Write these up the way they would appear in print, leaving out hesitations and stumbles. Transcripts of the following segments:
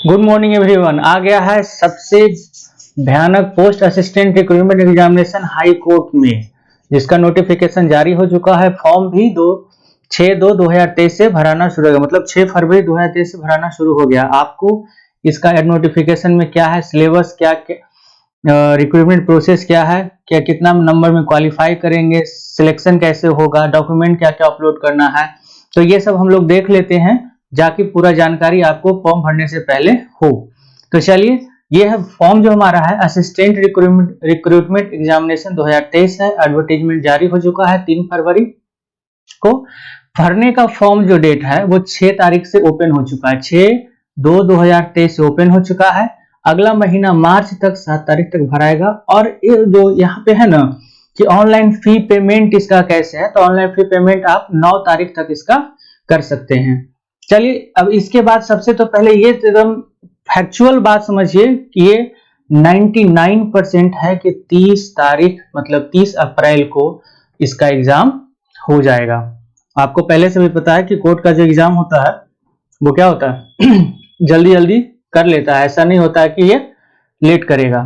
Good morning everyone. आ गया है सबसे भयानक post assistant recruitment examination high court में, जिसका नोटिफिकेशन जारी हो चुका है। फॉर्म भी 6/2/2023 से भराना शुरू हो गया, मतलब 6 फरवरी 2023 से भराना शुरू हो गया। आपको इसका नोटिफिकेशन में क्या है, सिलेबस क्या, रिक्रूटमेंट प्रोसेस क्या है, क्या कितना नंबर में क्वालिफाई करेंगे, सिलेक्शन कैसे होगा, डॉक्यूमेंट क्या क्या अपलोड करना है, तो ये सब हम लोग देख लेते हैं जाके पूरा जानकारी आपको फॉर्म भरने से पहले हो। तो चलिए, ये है फॉर्म जो हमारा है असिस्टेंट रिक्रूटमेंट एग्जामिनेशन 2023 है। एडवर्टाइजमेंट जारी हो चुका है 3 फरवरी को। भरने का फॉर्म जो डेट है वो 6 तारीख से ओपन हो चुका है। 6/2/2023 से ओपन हो चुका है। अगला महीना मार्च तक 7 तारीख तक भराएगा। और ये जो यहाँ पे है ना कि ऑनलाइन फी पेमेंट इसका कैसे है, तो ऑनलाइन फी पेमेंट आप 9 तारीख तक इसका कर सकते हैं। चलिए, अब इसके बाद सबसे तो पहले ये एकदम फैक्चुअल बात समझिए कि ये 99% है कि 30 तारीख मतलब 30 अप्रैल को इसका एग्जाम हो जाएगा। आपको पहले से भी पता है कि कोर्ट का जो एग्जाम होता है वो क्या होता है जल्दी जल्दी कर लेता है, ऐसा नहीं होता है कि ये लेट करेगा।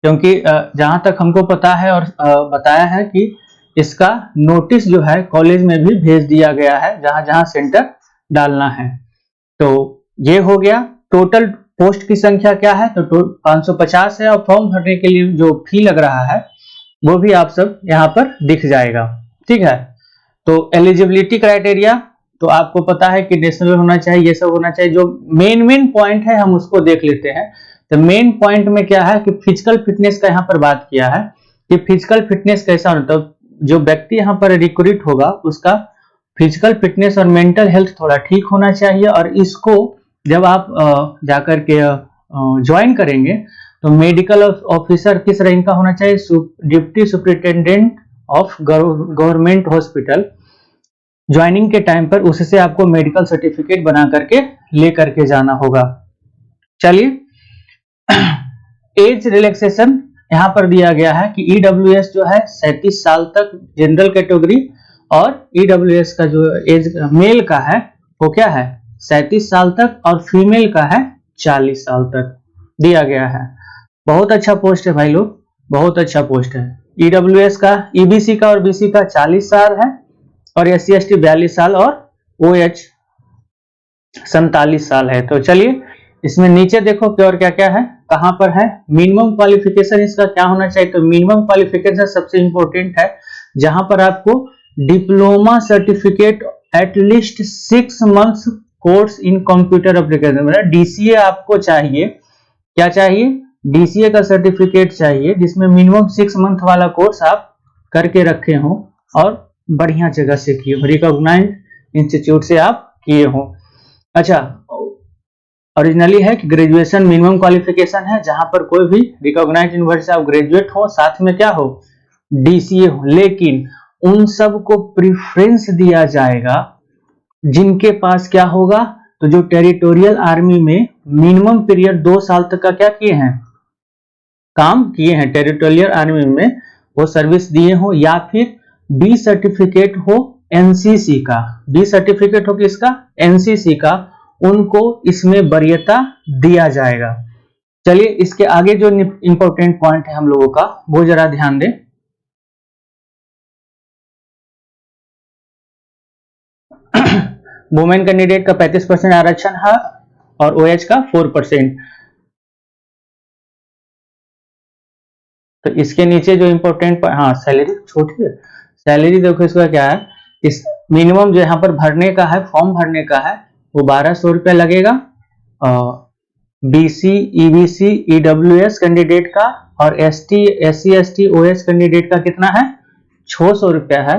क्योंकि जहां तक हमको पता है और बताया है कि इसका नोटिस जो है कॉलेज में भी भेज दिया गया है, जहां जहां सेंटर डालना है। तो ये हो गया। टोटल पोस्ट की संख्या क्या है, तो 550 है। और फॉर्म भरने के लिए जो फी लग रहा है वो भी आप सब यहाँ पर दिख जाएगा, ठीक है। तो एलिजिबिलिटी क्राइटेरिया तो आपको पता है कि नेशनल होना चाहिए, ये सब होना चाहिए। जो मेन पॉइंट है हम उसको देख लेते हैं। तो मेन पॉइंट में क्या है कि फिजिकल फिटनेस का यहाँ पर बात किया है कि फिजिकल फिटनेस कैसा होना, तो जो व्यक्ति यहाँ पर रिक्रूट होगा उसका फिजिकल फिटनेस और मेंटल हेल्थ थोड़ा ठीक होना चाहिए। और इसको जब आप जाकर के ज्वाइन करेंगे तो मेडिकल ऑफिसर किस रैंक का होना चाहिए, deputy superintendent of government hospital. Joining के टाइम पर उससे आपको मेडिकल सर्टिफिकेट बना करके ले करके जाना होगा। चलिए, एज रिलैक्सेशन यहाँ पर दिया गया है कि ईडब्ल्यूएस जो है 37 साल तक जनरल कैटेगरी, और ईडब्ल्यूएस का जो एज मेल का है वो क्या है 37 साल तक, और फीमेल का है 40 साल तक दिया गया है। बहुत अच्छा पोस्ट है भाई लोग, बहुत अच्छा पोस्ट है। ईडब्ल्यूएस का, ईबीसी का और बीसी का 40 साल है, और एससी एसटी 42 साल, और ओएच 47 साल है। तो चलिए, इसमें नीचे देखो कि और क्या क्या है, कहां पर है। मिनिमम क्वालिफिकेशन इसका क्या होना चाहिए, तो मिनिमम क्वालिफिकेशन सबसे इंपॉर्टेंट है, जहां पर आपको diploma certificate at least 6 months course in computer application, मतलब डीसीए आपको चाहिए। क्या चाहिए, डीसीए का सर्टिफिकेट चाहिए, जिसमें मिनिमम 6 मंथ वाला कोर्स आप करके रखे हो और बढ़िया जगह से किए हो, रिकॉग्नाइज्ड इंस्टीट्यूट से आप किए हो। अच्छा, ओरिजिनली है कि ग्रेजुएशन मिनिमम क्वालिफिकेशन है, जहां पर कोई भी रिकॉग्नाइज्ड यूनिवर्सिटी से आप ग्रेजुएट हो, साथ में क्या हो, डीसीए हो। लेकिन उन सब को प्रेफरेंस दिया जाएगा जिनके पास क्या होगा, तो जो टेरिटोरियल आर्मी में मिनिमम पीरियड 2 साल तक का क्या किए हैं, काम किए हैं, टेरिटोरियल आर्मी में वो सर्विस दिए हो, या फिर बी सर्टिफिकेट हो एनसीसी का, बी सर्टिफिकेट हो किसका, एनसीसी का, उनको इसमें वरीयता दिया जाएगा। चलिए, इसके आगे जो इंपॉर्टेंट पॉइंट है हम लोगों का वो जरा ध्यान दें। वुमेन कैंडिडेट का 35% आरक्षण है और ओएच का 4%। तो इसके नीचे जो इंपॉर्टेंट, हाँ सैलरी छोटी है, सैलरी देखो इसका क्या है। इस मिनिमम जो यहाँ पर भरने का है, फॉर्म भरने का है, वो 1200 रुपया लगेगा। बीसी, ईबीसी, ईडब्ल्यूएस कैंडिडेट का, और ST, SC, ST, OS candidate का कितना है, 600 रुपया है।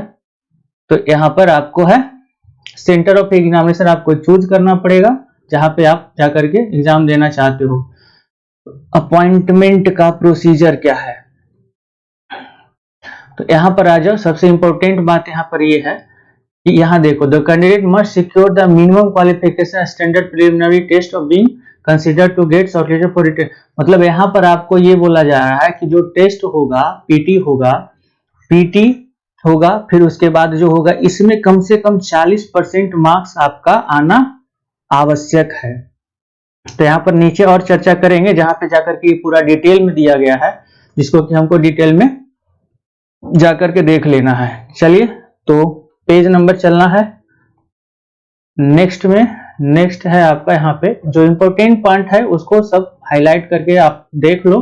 तो यहाँ पर आपको है सेंटर ऑफ एग्जामिनेशन आपको चूज करना पड़ेगा, जहां पे आप जाकर के एग्जाम देना चाहते हो। अपॉइंटमेंट का प्रोसीजर क्या है, तो यहां पर आ जाओ। सबसे इंपॉर्टेंट बात यहां पर ये है कि यहाँ देखो, the candidate must secure the minimum qualification standard preliminary test of being considered to get shortlisted for written. मतलब यहाँ पर आपको ये बोला जा रहा है कि जो टेस्ट होगा, पीटी होगा, फिर उसके बाद जो होगा, इसमें कम से कम 40% मार्क्स आपका आना आवश्यक है। तो यहाँ पर नीचे और चर्चा करेंगे, जहां पे जाकर के पूरा डिटेल में दिया गया है, जिसको कि हमको डिटेल में जाकर के देख लेना है। चलिए, तो पेज नंबर चलना है नेक्स्ट में। नेक्स्ट है आपका यहाँ पे जो इम्पोर्टेंट पॉइंट है उसको सब हाईलाइट करके आप देख लो।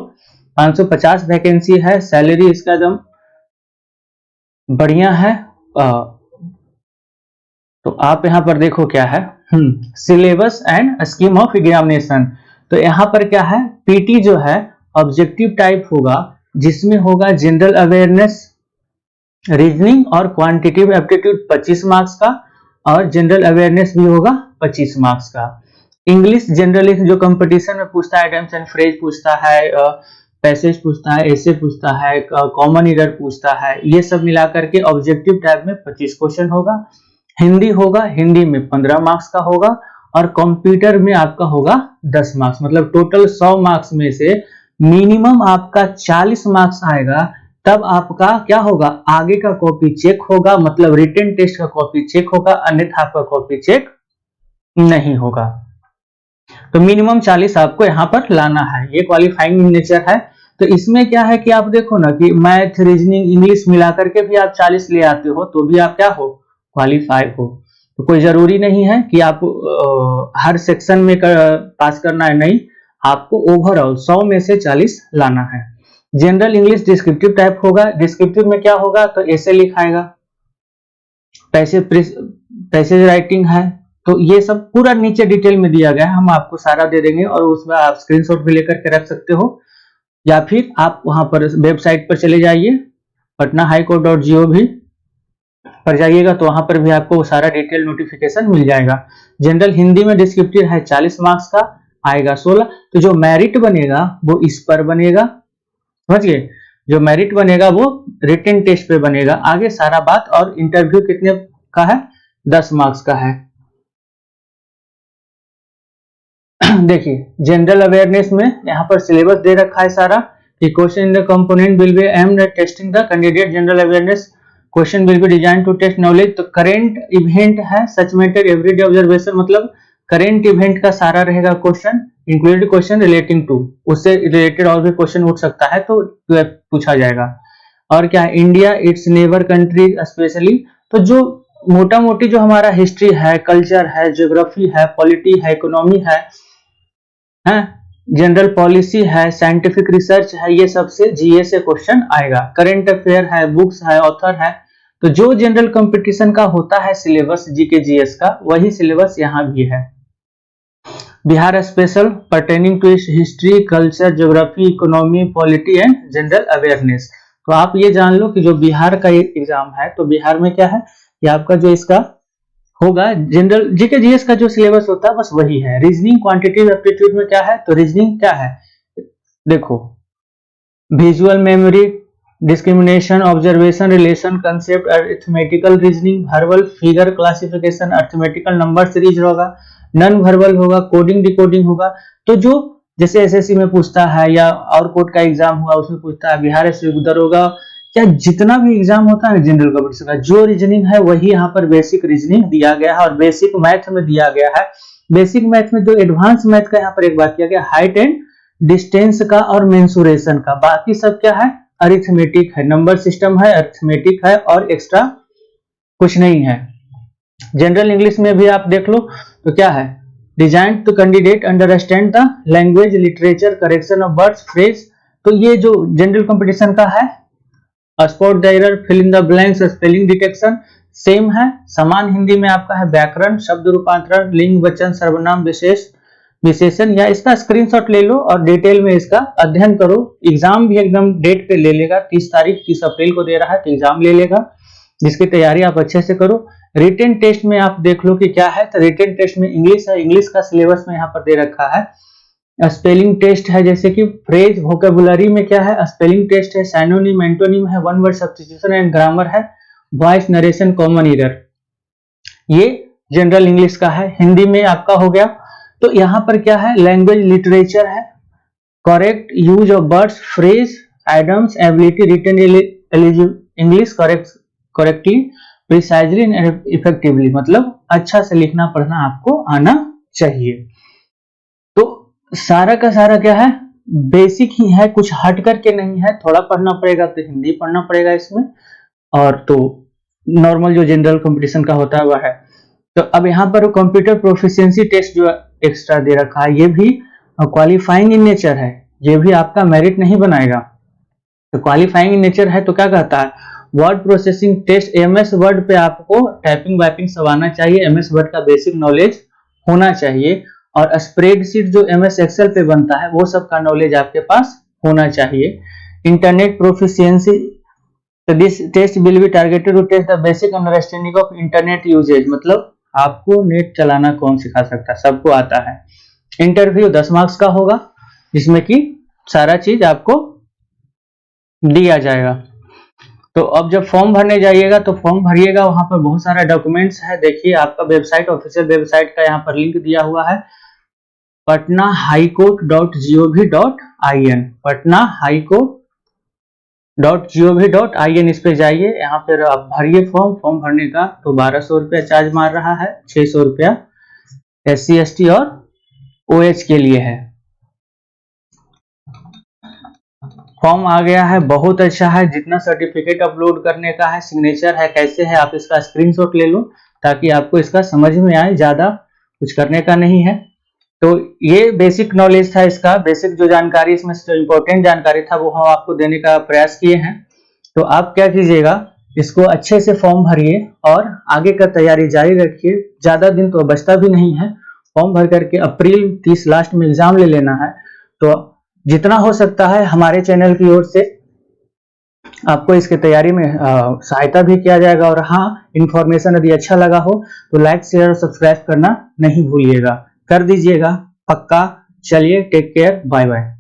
550 वैकेंसी है, सैलरी इसका एकदम बढ़िया है। तो आप यहाँ पर देखो क्या है, syllabus and scheme of examination. तो यहाँ पर क्या है, पीटी जो है ऑब्जेक्टिव टाइप होगा, जिसमें होगा जनरल अवेयरनेस, रीजनिंग और क्वांटिटेटिव एप्टीट्यूड 25 मार्क्स का, और जनरल अवेयरनेस भी होगा 25 मार्क्स का। इंग्लिश जनरली जो कंपटीशन में पूछता है, एडम्स एंड फ्रेज पूछता है, पैसेज पूछता है, ऐसे पूछता है, कॉमन एरर पूछता है, ये सब मिलाकर के ऑब्जेक्टिव टाइप में 25 क्वेश्चन होगा। हिंदी होगा, हिंदी में 15 मार्क्स का होगा, और कंप्यूटर में आपका होगा 10 मार्क्स। मतलब टोटल 100 मार्क्स में से मिनिमम आपका 40 मार्क्स आएगा, तब आपका क्या होगा, आगे का कॉपी चेक होगा, मतलब रिटन टेस्ट का कॉपी चेक होगा, अन्यथा आपका कॉपी चेक नहीं होगा। तो मिनिमम 40 आपको यहाँ पर लाना है, ये क्वालिफाइंग नेचर है। तो इसमें क्या है कि आप देखो ना कि मैथ, रीजनिंग, इंग्लिश मिलाकर के भी आप 40 ले आते हो तो भी आप क्या हो, क्वालिफाई हो। तो कोई जरूरी नहीं है कि आप हर सेक्शन में पास करना है, नहीं, आपको ओवरऑल 100 में से 40 लाना है। जनरल इंग्लिश डिस्क्रिप्टिव टाइप होगा, डिस्क्रिप्टिव में क्या होगा, तो ऐसे लिखाएगा, पैसेज राइटिंग है। तो ये सब पूरा नीचे डिटेल में दिया गया है, हम आपको सारा दे देंगे, और उसमें आप स्क्रीनशॉट भी लेकर के रख सकते हो, या फिर आप वहां पर वेबसाइट पर चले जाइए, patnahighcourt.gov पर जाइएगा, तो वहां पर भी आपको सारा डिटेल नोटिफिकेशन मिल जाएगा। जनरल हिंदी में डिस्क्रिप्टिव है 40 मार्क्स का, आएगा 16। तो जो मेरिट बनेगा वो इस पर बनेगा, समझिए, जो मेरिट बनेगा वो रिटन टेस्ट पे बनेगा, आगे सारा बात। और इंटरव्यू कितने का है, 10 मार्क्स का है। देखिए, जनरल अवेयरनेस में यहाँ पर सिलेबस दे रखा है सारा, कि question in the component will be aimed at testing the candidate general awareness, question will be design to test knowledge. तो करेंट इवेंट है, सच मैटर एवरीडे ऑब्जर्वेशन, मतलब करेंट इवेंट का सारा रहेगा question, included question relating to, उससे related और भी question उठ सकता है तो पूछा जाएगा। और क्या, India, it's neighbour country specially, तो जो मोटा मोटी जो हमारा हिस्ट्री है, कल्चर है, ज्योग्राफी है, पॉलिटी है, इकोनॉमी है, जनरल पॉलिसी है, साइंटिफिक रिसर्च है, ये सबसे जीए से क्वेश्चन आएगा। करंट अफेयर है, बुक्स है, ऑथर है। तो जो जनरल कंपटीशन का होता है सिलेबस जीके जीएस का, वही सिलेबस यहाँ भी है। Bihar special pertaining to history, culture, geography, economy, polity and general awareness. तो आप ये जान लो कि जो बिहार का एग्जाम है, तो बिहार में क्या है कि आपका जो इसका होगा जनरल जीके जीएस का जो सिलेबस होता है बस वही है। रीजनिंग, क्वांटिटेटिव एप्टीट्यूड में क्या है, तो रीजनिंग क्या है, देखो, visual memory, discrimination, observation, relation, concept, arithmetical reasoning, verbal, figure classification, arithmetical number series होगा, नॉन वर्बल होगा, कोडिंग डिकोडिंग होगा। तो जो जैसे एसएससी में पूछता है, या और कोर्ट का एग्जाम हुआ उसमें पूछता है, बिहार से उधर होगा, क्या जितना भी एग्जाम होता है जनरल कंपटीशन का, जो रीजनिंग है वही यहाँ पर बेसिक रीजनिंग दिया गया है, और बेसिक मैथ में दिया गया है। बेसिक मैथ में जो एडवांस मैथ का यहाँ पर एक बात किया गया, हाइट एंड डिस्टेंस का और मेंसुरेशन का, बाकी सब क्या है, अरिथमेटिक है, नंबर सिस्टम है, अरिथमेटिक है, और एक्स्ट्रा कुछ नहीं है। जनरल इंग्लिश में भी आप देख लो तो क्या है, design to candidate understand the language, literature, correction of words, phrase. तो ये जो जनरल कंपटीशन का है, spot the error, fill in the blanks, spelling detection same है। समान हिंदी में आपका है व्याकरण, शब्द रूपांतरण, लिंग, वचन, सर्वनाम, विशेषण, या इसका स्क्रीनशॉट ले लो और डिटेल में इसका अध्ययन करो। एग्जाम भी एकदम डेट पे ले लेगा, 30 तारीख 30 अप्रैल को दे रहा है, तो एग्जाम ले लेगा, जिसकी तैयारी आप अच्छे से करो। रिटन टेस्ट में आप देख लो कि क्या है, तो रिटन टेस्ट में इंग्लिश है, इंग्लिश का सिलेबस में यहाँ पर दे रखा है। स्पेलिंग टेस्ट है, जैसे कि फ्रेज, वोकेबुलरी में क्या है, स्पेलिंग टेस्ट है, सिनोनिम, एंटोनिम है, one word substitution and grammar है, वॉइस नरेशन, कॉमन एरर। ये जनरल इंग्लिश का है। हिंदी में आपका हो गया, तो यहाँ पर क्या है, लैंग्वेज, लिटरेचर है, correct use of words, phrase, idioms, ability, written English correctly, precisely and effectively, मतलब अच्छा से लिखना पढ़ना आपको आना चाहिए। तो सारा का सारा क्या है, बेसिक ही है, कुछ हट करके नहीं है। थोड़ा पढ़ना पड़ेगा तो हिंदी पढ़ना पड़ेगा इसमें, और तो नॉर्मल जो जनरल कंपटीशन का होता है वह है। तो अब यहाँ पर कंप्यूटर प्रोफिशिएंसी टेस्ट जो एक्स्ट्रा दे रखा है, ये भी क्वालिफाइंग इन नेचर है, ये भी आपका मेरिट नहीं बनाएगा। तो क्वालिफाइंग इन नेचर है तो क्या कहता है, word processing test, MS Word पे आपको टाइपिंग वाइपिंग सब आना चाहिए, एमएस वर्ड का बेसिक नॉलेज होना चाहिए, और स्प्रेडशीट जो एमएस एक्सेल पे बनता है वो सब का नॉलेज आपके पास होना चाहिए। Internet proficiency, this test will be targeted to test the basic understanding of internet usage, मतलब आपको नेट चलाना कौन सिखा सकता है, सबको आता है। इंटरव्यू 10 मार्क्स का होगा, जिसमें कि सारा चीज आपको दिया जाएगा। तो अब जब फॉर्म भरने जाइएगा तो फॉर्म भरिएगा, वहां पर बहुत सारा डॉक्यूमेंट्स है। देखिए आपका वेबसाइट, ऑफिशियल वेबसाइट का यहाँ पर लिंक दिया हुआ है, patnahighcourt.gov.in, patnahighcourt.gov.in, इस पे जाइए, यहाँ पर आप भरिए फॉर्म। फॉर्म भरने का तो 1200 रुपया चार्ज मार रहा है, 600 रुपया SC ST और OH के लिए है। फॉर्म आ गया है, बहुत अच्छा है। जितना सर्टिफिकेट अपलोड करने का है, सिग्नेचर है, कैसे है, आप इसका स्क्रीनशॉट ले लो ताकि आपको इसका समझ में आए, ज्यादा कुछ करने का नहीं है। तो ये बेसिक नॉलेज था इसका, बेसिक जो जानकारी इसमें इंपॉर्टेंट जानकारी था वो हम आपको देने का प्रयास किए हैं। तो आप क्या कीजिएगा, इसको अच्छे से फॉर्म भरिए और आगे का तैयारी जारी रखिए। ज्यादा दिन तो बचता भी नहीं है, फॉर्म भर करके अप्रैल 30 लास्ट में एग्जाम ले लेना है। तो जितना हो सकता है हमारे चैनल की ओर से आपको इसके तैयारी में सहायता भी किया जाएगा। और हाँ, इन्फॉर्मेशन यदि अच्छा लगा हो तो लाइक शेयर और सब्सक्राइब करना नहीं भूलिएगा, कर दीजिएगा पक्का। चलिए, टेक केयर, बाय बाय।